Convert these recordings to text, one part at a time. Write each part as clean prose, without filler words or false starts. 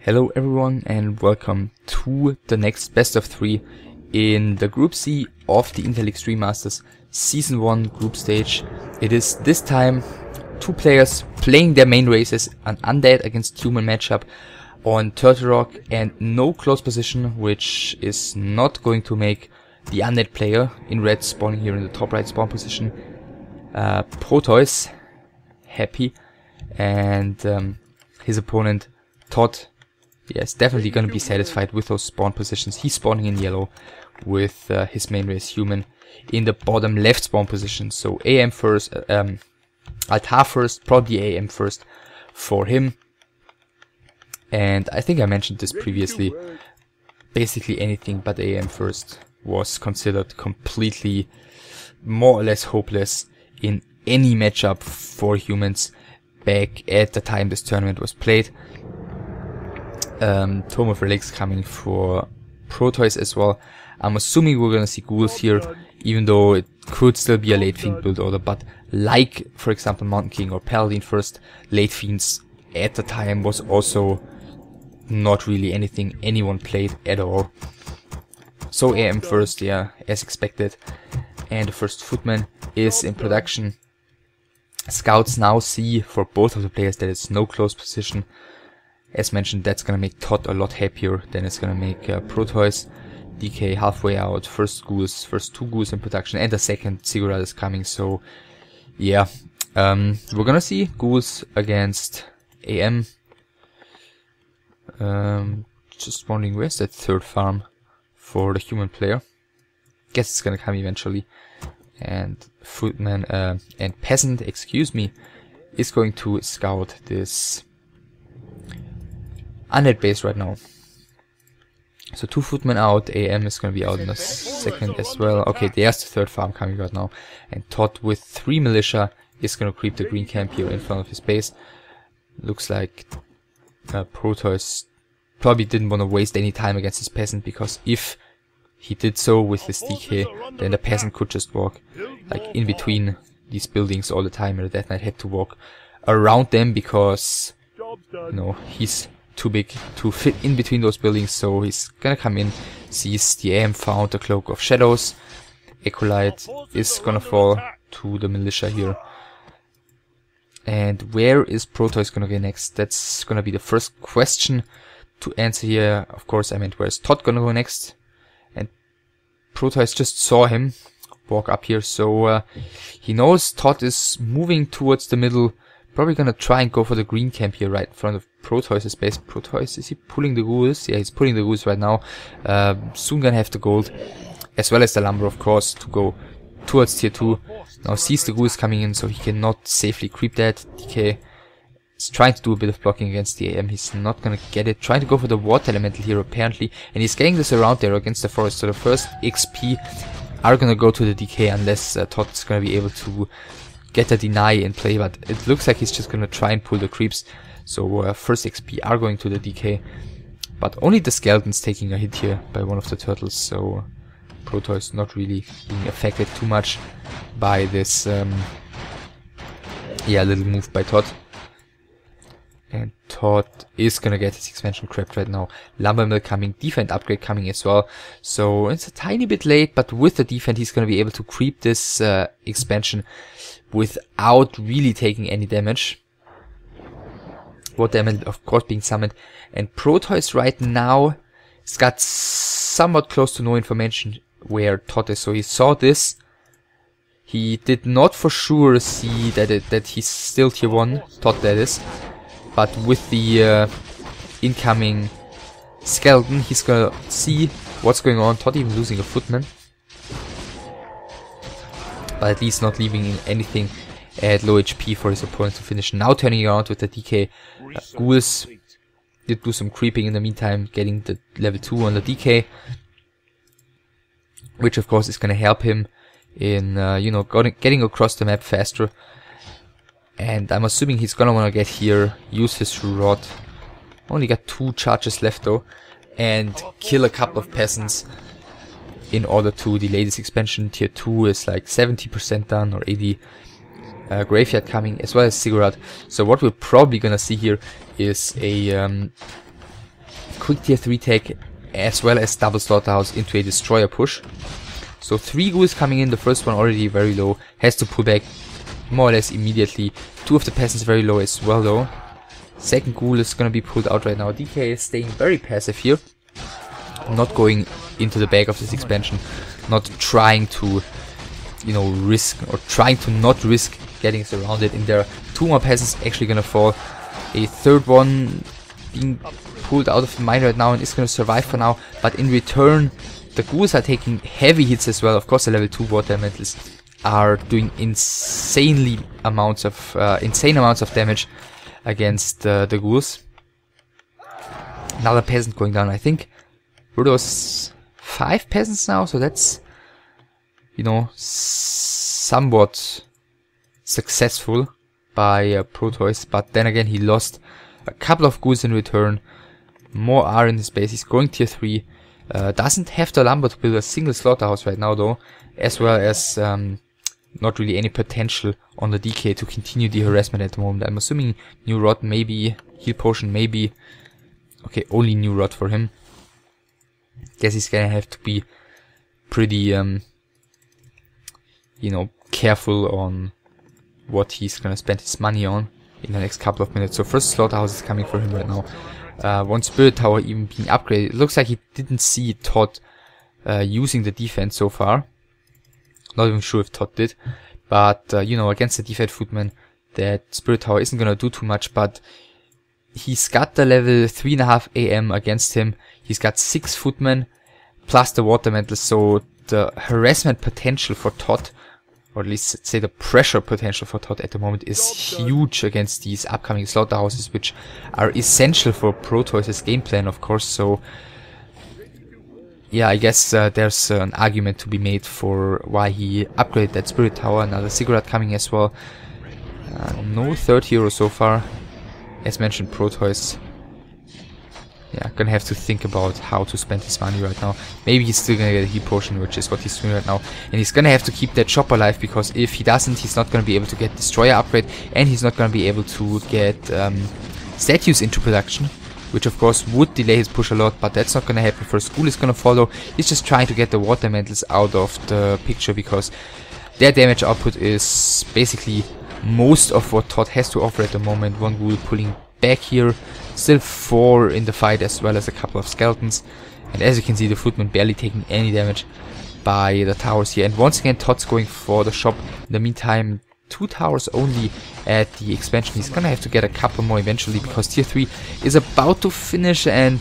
Hello everyone and welcome to the next best of 3 in the Group C of the Intel Extreme Masters Season 1 group stage. It is this time 2 players playing their main races, an undead against human matchup on Turtle Rock and no close position, which is not going to make the undead player in red spawning here in the top right spawn position Protois happy, and his opponent ToD, yes, definitely gonna be satisfied with those spawn positions. He's spawning in yellow with his main race human in the bottom left spawn position. So AM first, Altar first, probably AM first for him. And I think I mentioned this previously. Basically anything but AM first was considered completely more or less hopeless in any matchup for humans back at the time this tournament was played. Tome of Relics coming for Protois as well. I'm assuming we're gonna see ghouls here, even though it could still be a late fiend build order, but like for example Mountain King or Paladin first, late fiends at the time was also not really anything anyone played at all. So AM first, yeah, as expected, and the first footman is in production. Scouts now see for both of the players that it's no close position. As mentioned, that's gonna make ToD a lot happier than it's gonna make Protois. DK halfway out, first two ghouls in production, and the second Ziggurat is coming, so yeah. We're gonna see ghouls against AM. Just wondering, where's that third farm for the human player? Guess it's gonna come eventually. And footman and peasant, excuse me, is going to scout this undead base right now. So 2 footmen out, AM is going to be out in a second as well. Okay, there's the third farm coming right now. And ToD with 3 militia is going to creep the green camp here in front of his base. Looks like Protois probably didn't want to waste any time against his peasant, because if he did so with his DK, then the peasant could just walk like in between these buildings all the time, and the Death Knight had to walk around them because, you know, he's too big to fit in between those buildings. So he's gonna come in, sees the AM found the Cloak of Shadows. Acolyte is gonna fall to the militia here. And where is Protois gonna go next? That's gonna be the first question to answer here. Of course, I meant where's ToD gonna go next? And Protois just saw him walk up here, so he knows ToD is moving towards the middle. Probably gonna try and go for the green camp here right in front of Protois' base. Protois, is he pulling the ghouls? Yeah, he's pulling the ghouls right now. Soon gonna have the gold, as well as the lumber, of course, to go towards tier 2. Now sees the ghouls coming in, so he cannot safely creep that. DK is trying to do a bit of blocking against the AM. He's not gonna get it. Trying to go for the water elemental here apparently, and he's getting this around there against the forest. So the first XP are gonna go to the DK unless ToD is gonna be able to get a deny in play, but it looks like he's just gonna try and pull the creeps. So first XP are going to the DK, but only the skeleton's taking a hit here by one of the turtles, so Protois not really being affected too much by this little move by ToD. And ToD is gonna get his expansion crapped right now. Lumber mill coming, defend upgrade coming as well. So it's a tiny bit late, but with the defend he's gonna be able to creep this expansion without really taking any damage. Water element of course being summoned, and Protois right now has got somewhat close to no information where ToD is. So he saw this. He did not for sure see that he's still tier 1, ToD that is. But with the incoming skeleton, he's gonna see what's going on. ToD even losing a footman, but at least not leaving anything at low HP for his opponent to finish. Now turning around with the DK. Ghouls did do some creeping in the meantime, getting the level 2 on the DK, which of course is gonna help him in getting across the map faster. And I'm assuming he's gonna wanna get here, use his rod. Only got 2 charges left though, and kill a couple of peasants in order to delay this expansion. Tier 2 is like 70% done or 80. Graveyard coming, as well as Ziggurat. So what we're probably gonna see here is a quick tier 3 tech, as well as double slaughterhouse into a destroyer push. So 3 ghouls coming in, the first one already very low, has to pull back more or less immediately. 2 of the peasants very low as well though. Second ghoul is gonna be pulled out right now. DK is staying very passive here, not going into the back of this expansion, not trying to, you know, risk, or trying to not risk getting surrounded in there. 2 more peasants actually gonna fall. A third one being pulled out of the mine right now and is gonna survive for now, but in return the ghouls are taking heavy hits as well. Of course the level 2 water elementals are doing insane amounts of damage against the ghouls. Another peasant going down. I think Protois 5 peasants now, so that's, you know, somewhat successful by Protois, but then again he lost a couple of ghouls in return. More are in his base. He's going tier 3. Doesn't have the lumber to build a single slaughterhouse right now though, as well as not really any potential on the DK to continue the harassment at the moment. I'm assuming new rod, maybe heal potion, maybe. Okay, only new rod for him. Guess he's gonna have to be pretty you know, careful on what he's gonna spend his money on in the next couple of minutes. So first slaughterhouse is coming for him right now. One spirit tower even being upgraded. It looks like he didn't see ToD using the defense so far. Not even sure if ToD did, but you know, against the defense footman, that spirit tower isn't gonna do too much. But he's got the level 3.5 AM against him. He's got 6 footmen plus the water mantle, so the harassment potential for ToD, or at least let's say the pressure potential for ToD at the moment, is huge against these upcoming slaughterhouses, which are essential for Protois' game plan, of course. So yeah, I guess there's an argument to be made for why he upgraded that spirit tower. Another cigarette coming as well. No third hero so far. As mentioned, Protois, yeah, gonna have to think about how to spend his money right now. Maybe he's still gonna get a heal potion, which is what he's doing right now. And he's gonna have to keep that shop alive, because if he doesn't, he's not gonna be able to get destroyer upgrade, and he's not gonna be able to get statues into production, which of course would delay his push a lot, but that's not gonna happen. First school is gonna follow. He's just trying to get the water mantles out of the picture, because their damage output is basically most of what ToD has to offer at the moment. One ghoul pulling back here, still 4 in the fight, as well as a couple of skeletons. And as you can see, the footman barely taking any damage by the towers here. And once again, ToD's going for the shop. In the meantime, 2 towers only at the expansion. He's gonna have to get a couple more eventually, because tier 3 is about to finish. And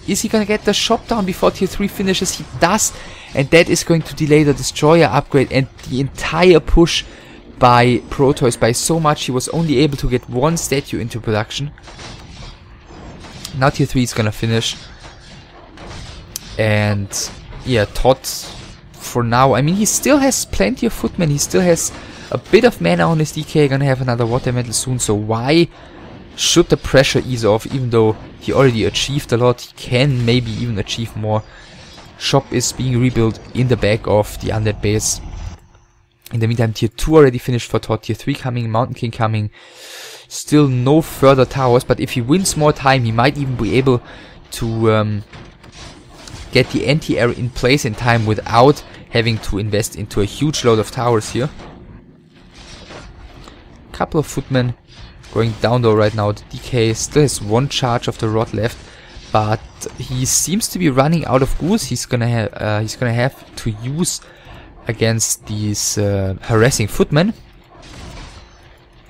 is he gonna get the shop down before tier 3 finishes? He does, and that is going to delay the destroyer upgrade and the entire push by Protois by so much. He was only able to get 1 statue into production. Now tier 3 is gonna finish. And yeah, ToD for now, I mean, he still has plenty of footmen. He still has a bit of mana on his DK. Gonna have another water mantle soon, so why should the pressure ease off? Even though he already achieved a lot, he can maybe even achieve more. Shop is being rebuilt in the back of the undead base. In the meantime, tier 2 already finished for ToD. Tier 3 coming, Mountain King coming. Still no further towers, but if he wins more time, he might even be able to get the anti-air in place in time without having to invest into a huge load of towers here. Couple of footmen going down though right now. The DK still has 1 charge of the rod left, but he seems to be running out of ghouls. He's gonna have to use against these harassing footmen.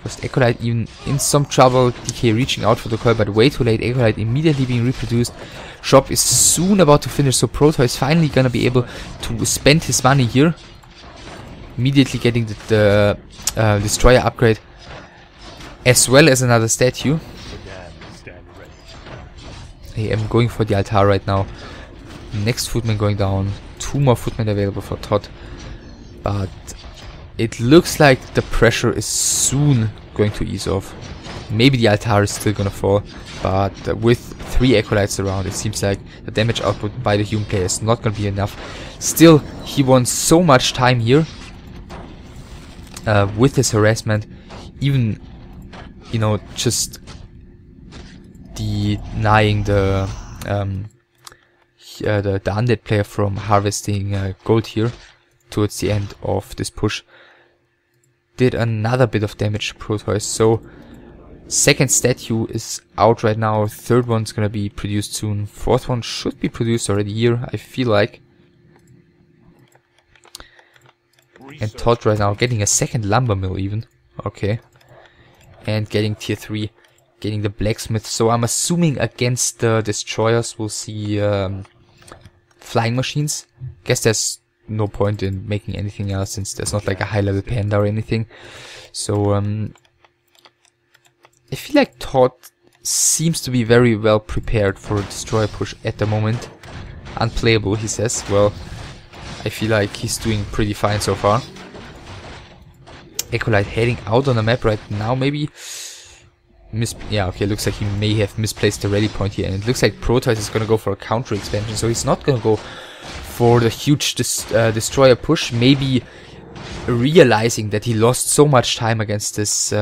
First Acolyte even in some trouble. DK reaching out for the coil, but way too late. Acolyte immediately being reproduced. Shop is soon about to finish, so Protois is finally gonna be able to spend his money here. Immediately getting the destroyer upgrade, as well as another statue. I am going for the altar right now. Next footman going down. 2 more footmen available for ToD. But it looks like the pressure is soon going to ease off. Maybe the altar is still gonna fall, but with 3 acolytes around, it seems like the damage output by the human player is not gonna be enough. Still, he won so much time here with his harassment. Even, you know, just denying the the undead player from harvesting gold here towards the end of this push. Did another bit of damage to Protois. So second statue is out right now, third one's gonna be produced soon, fourth one should be produced already here, I feel like. And ToD right now getting a second lumber mill even. Okay. And getting tier 3, getting the blacksmith. So I'm assuming against the destroyers we'll see flying machines. Guess there's no point in making anything else since there's not like a high level panda or anything. So I feel like ToD seems to be very well prepared for a destroyer push at the moment. Unplayable, he says. Well, I feel like he's doing pretty fine so far. Ecolite heading out on the map right now, maybe. Yeah, okay, looks like he may have misplaced the rally point here. And it looks like Protois is gonna go for a counter expansion, so he's not gonna go for the huge destroyer push. Maybe realizing that he lost so much time against this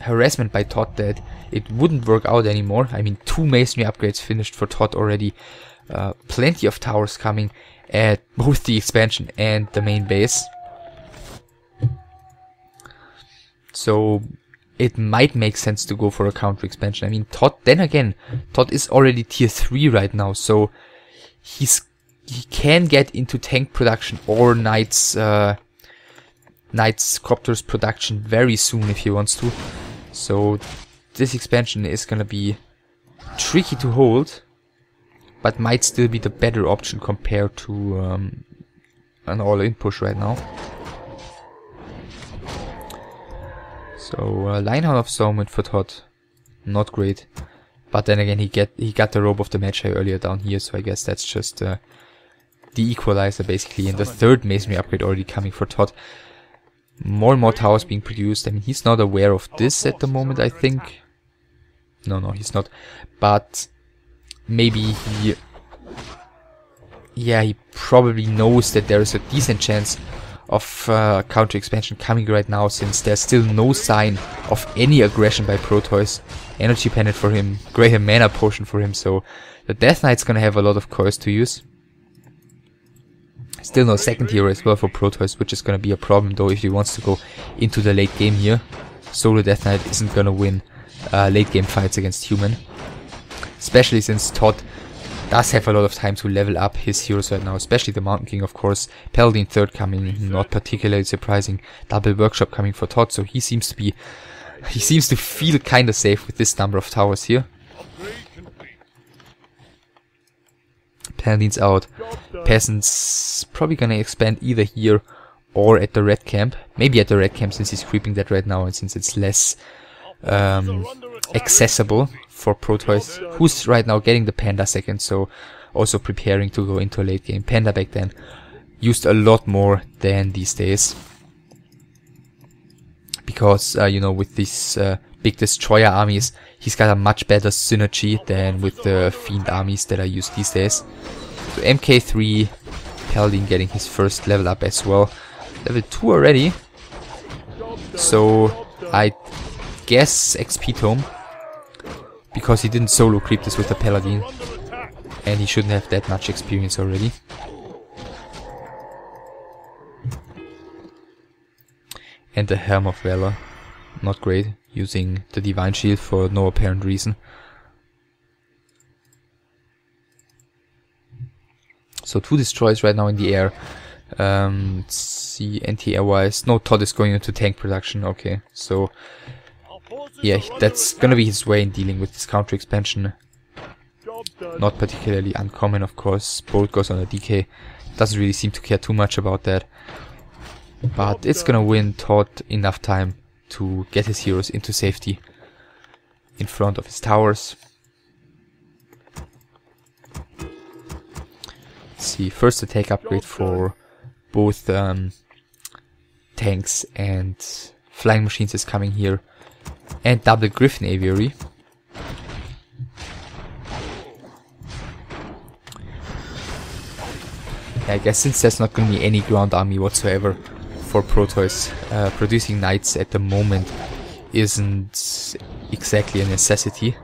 harassment by ToD that it wouldn't work out anymore. I mean, 2 masonry upgrades finished for ToD already. Plenty of towers coming at both the expansion and the main base. So it might make sense to go for a counter expansion. I mean, ToD, then again, ToD is already tier 3 right now, so he can get into tank production or knights copters production very soon if he wants to. So this expansion is gonna be tricky to hold, but might still be the better option compared to an all-in push right now. So Linehound of Stormwind for ToD, not great. But then again, he got the robe of the Magi earlier down here, so I guess that's just the equalizer basically. And the third masonry upgrade already coming for ToD. More and more towers being produced. I mean, he's not aware of this at the moment, I think. No, he's not. But maybe he... yeah, he probably knows that there is a decent chance of counter expansion coming right now, since there's still no sign of any aggression by Protois. Energy pendant for him, greater mana potion for him, so the Death Knight's gonna have a lot of coils to use. Still no second hero as well for Protois, which is gonna be a problem though if he wants to go into the late game here. Solo Death Knight isn't gonna win late game fights against human, especially since ToD does have a lot of time to level up his heroes right now, especially the Mountain King, of course. Paladin third coming, not particularly surprising. Double workshop coming for ToD, so he seems to feel kinda safe with this number of towers here. Paladin's out. Peasants probably gonna expand either here or at the red camp. Maybe at the red camp, since he's creeping that right now and since it's less accessible for Protois, who's right now getting the Panda second, so also preparing to go into a late game. Panda back then used a lot more than these days, because you know, with these big destroyer armies, he's got a much better synergy than with the fiend armies that are used these days. So MK3, Paladin getting his first level up as well, level 2 already. So I guess XP Tome, because he didn't solo creep this with the Paladin, and he shouldn't have that much experience already. And the Helm of Valor, not great, using the Divine Shield for no apparent reason. So 2 destroyers right now in the air. Let's see, anti-air wise, no, ToD is going into tank production. Okay, so yeah, that's gonna be his way in dealing with this counter expansion. Not particularly uncommon, of course. Bolt goes on a DK, doesn't really seem to care too much about that. But it's gonna win ToD enough time to get his heroes into safety in front of his towers. Let's see, first attack upgrade for both tanks and flying machines is coming here. And double Griffin Aviary. I guess since there's not going to be any ground army whatsoever for Protois, producing knights at the moment isn't exactly a necessity.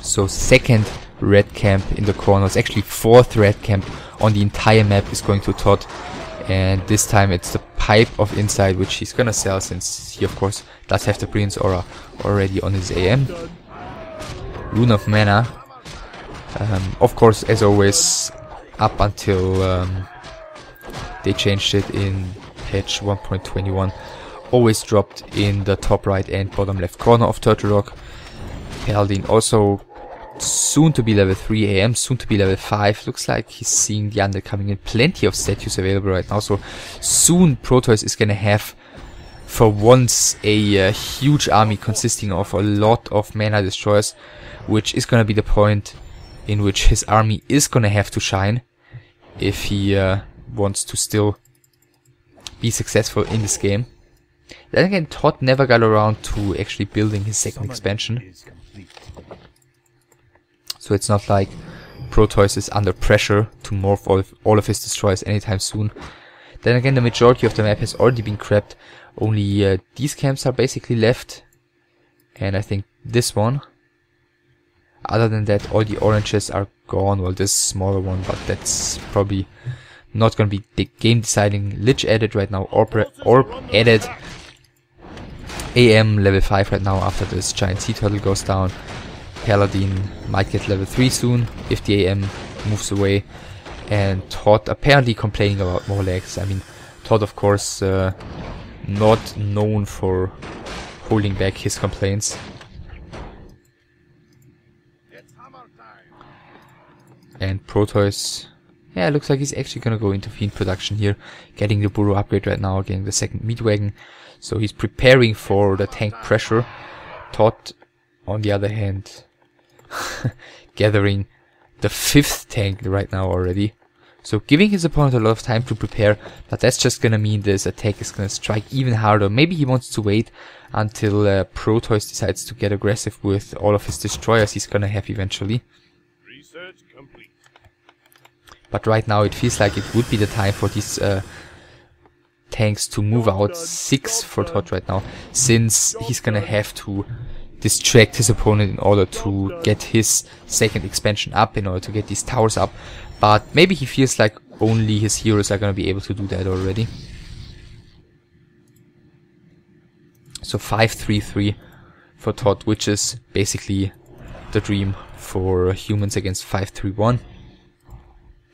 So second red camp in the corners, actually fourth red camp on the entire map is going to ToD. And this time it's the Pipe of Insight, which he's gonna sell, since he of course does have the Brilliance Aura already on his AM. Rune of Mana. Of course, as always, up until they changed it in patch 1.21, always dropped in the top right and bottom left corner of Turtle Rock. Paladin also soon to be level 3 AM, soon to be level 5. Looks like he's seeing the Undead coming in. Plenty of statues available right now, so soon Protois is gonna have, for once, a huge army consisting of a lot of mana destroyers, which is gonna be the point in which his army is gonna have to shine if he wants to still be successful in this game. Then again, ToD never got around to actually building his second expansion. So it's not like Protois is under pressure to morph all of his destroyers anytime soon. Then again, the majority of the map has already been crapped. Only these camps are basically left. And I think this one. Other than that, all the oranges are gone. Well, this smaller one, but that's probably not going to be the game deciding. Lich added right now. Orb added. AM level 5 right now after this giant sea turtle goes down. Paladin might get level 3 soon if the AM moves away. And ToD apparently complaining about more lags. I mean, ToD of course not known for holding back his complaints. And Protois, yeah, looks like he's actually gonna go into Fiend production here, getting the Burrow upgrade right now, getting the second meat wagon. So he's preparing for the tank pressure. ToD, on the other hand, gathering the 5th tank right now already. So giving his opponent a lot of time to prepare, but that's just gonna mean this attack is gonna strike even harder. Maybe he wants to wait until Protois decides to get aggressive with all of his destroyers he's gonna have eventually. Research complete. But right now it feels like it would be the time for these tanks to move out. 6 for ToD right now, since he's gonna have to distract his opponent in order to get his second expansion up, in order to get these towers up. But maybe he feels like only his heroes are gonna be able to do that already. So 5-3-3 for ToD, which is basically the dream for humans against 5-3-1.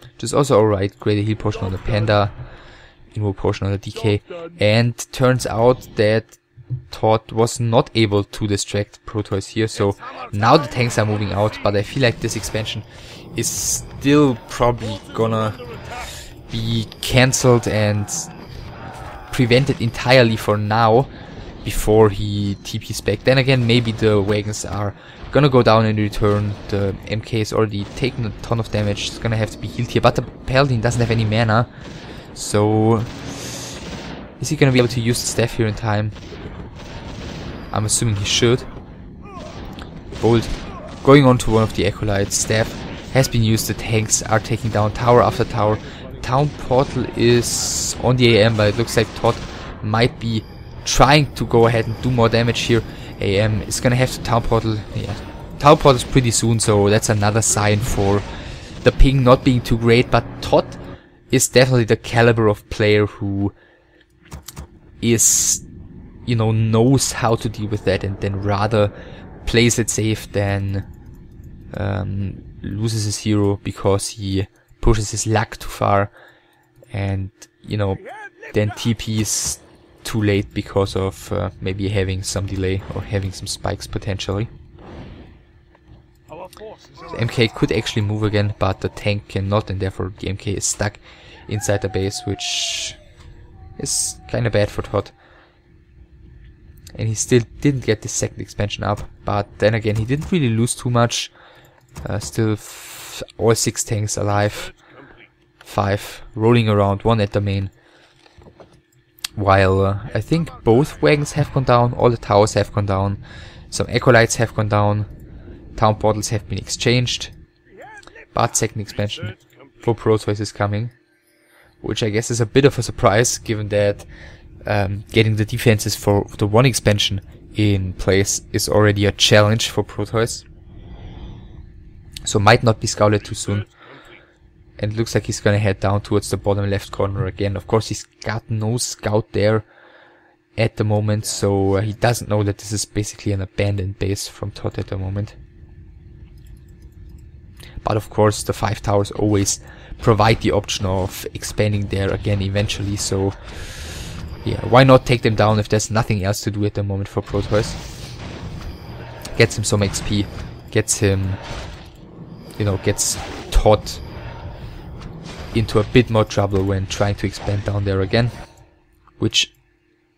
Which is also alright. Greater heal potion on the Panda, invoke potion on the DK, and turns out that ToD was not able to distract Protois here, so now the tanks are moving out, but I feel like this expansion is still probably gonna be cancelled and prevented entirely for now, before he TPs back. Then again, maybe the wagons are gonna go down in return. The MK is already taken a ton of damage, it's gonna have to be healed here, but the Paladin doesn't have any mana, so is he gonna be able to use the staff here in time? I'm assuming he should. Bolt going on to one of the Acolytes. Staff has been used. The tanks are taking down tower after tower. Town Portal is on the AM, but it looks like ToD might be trying to go ahead and do more damage here. AM is gonna have to Town Portal. Yeah, Town Portal is pretty soon, so that's another sign for the ping not being too great. But ToD is definitely the caliber of player who is, you know, knows how to deal with that, and then rather plays it safe than loses his hero because he pushes his luck too far, and, you know, then TPs too late because of maybe having some delay or having some spikes potentially. The MK could actually move again, but the tank cannot, and therefore the MK is stuck inside the base, which is kinda bad for ToD. And he still didn't get the second expansion up, but then again he didn't really lose too much. Still all 6 tanks alive, 5 rolling around, 1 at the main. While I think both wagons have gone down, all the towers have gone down, some Acolytes have gone down, Town Portals have been exchanged, but second expansion for Protois is coming, which I guess is a bit of a surprise, given that getting the defenses for the 1 expansion in place is already a challenge for Protois. So might not be scouted too soon. And it looks like he's gonna head down towards the bottom left corner again. Of course, he's got no scout there at the moment, so he doesn't know that this is basically an abandoned base from ToD at the moment. But of course, the 5 towers always provide the option of expanding there again eventually, so yeah, why not take them down if there's nothing else to do at the moment for Protois. Gets him some XP, gets him, you know, gets ToD into a bit more trouble when trying to expand down there again, which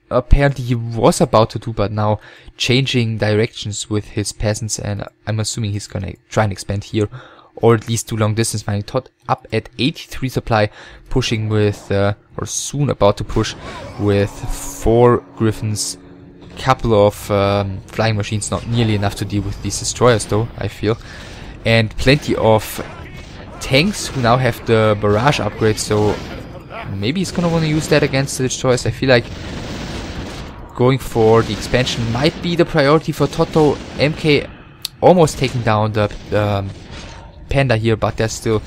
apparently he was about to do, but now changing directions with his peasants, and I'm assuming he's gonna try and expand here, or at least do long distance mining. ToD up at 83 supply, pushing with, or soon about to push with 4 griffins, couple of flying machines, not nearly enough to deal with these destroyers though, I feel, and plenty of tanks who now have the barrage upgrade, so maybe he's gonna want to use that against the destroyers. I feel like going for the expansion might be the priority for ToD though. MK almost taking down the Panda here, but there still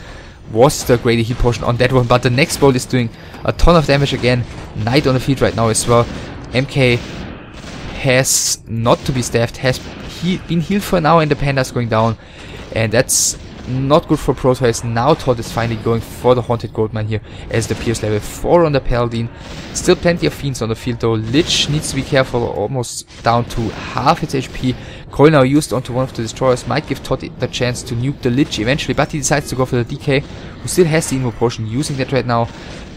was the greater heat potion on that one. But the next bolt is doing a ton of damage again. Knight on the field right now as well. MK has not to be staffed, has been healed for now, and the Panda's going down, and that's not good for Protois. Now ToD is finally going for the Haunted Goldmine here as the Pierce level 4 on the Paladin. Still plenty of Fiends on the field though. Lich needs to be careful, almost down to half its HP. Coil now used onto one of the destroyers might give ToD the chance to nuke the Lich eventually, but he decides to go for the DK, who still has the Invo Potion, using that right now.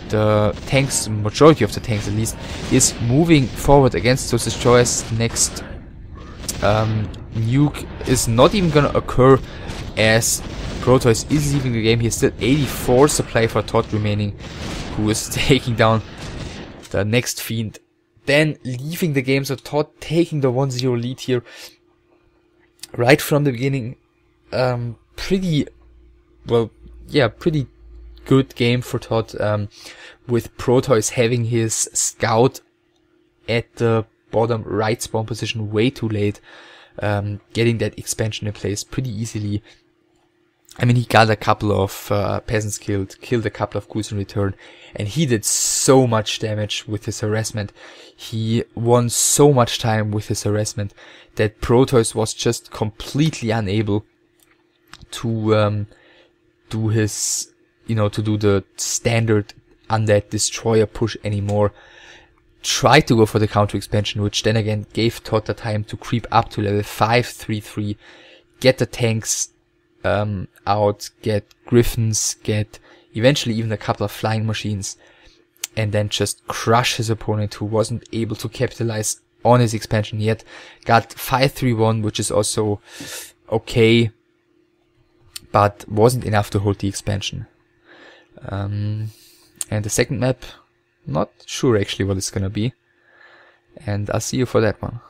The tanks, majority of the tanks at least, is moving forward against those destroyers. Next nuke is not even gonna occur as Protois is leaving the game. He has still 84 supply for ToD remaining, who is taking down the next Fiend, then leaving the game. So ToD taking the 1-0 lead here right from the beginning. Pretty good game for ToD, with Protois having his scout at the bottom right spawn position way too late, getting that expansion in place pretty easily. I mean, he got a couple of peasants killed a couple of ghouls in return, and he did so much damage with his harassment. He won so much time with his harassment that Protois was just completely unable to do his, to do the standard undead destroyer push anymore. Tried to go for the counter expansion, which then again gave ToD the time to creep up to level 533, get the tanks out, get griffins, get eventually even a couple of flying machines, and then just crush his opponent who wasn't able to capitalize on his expansion yet. Got 531, which is also okay, but wasn't enough to hold the expansion. And the second map, not sure actually what it's gonna be, and I'll see you for that one.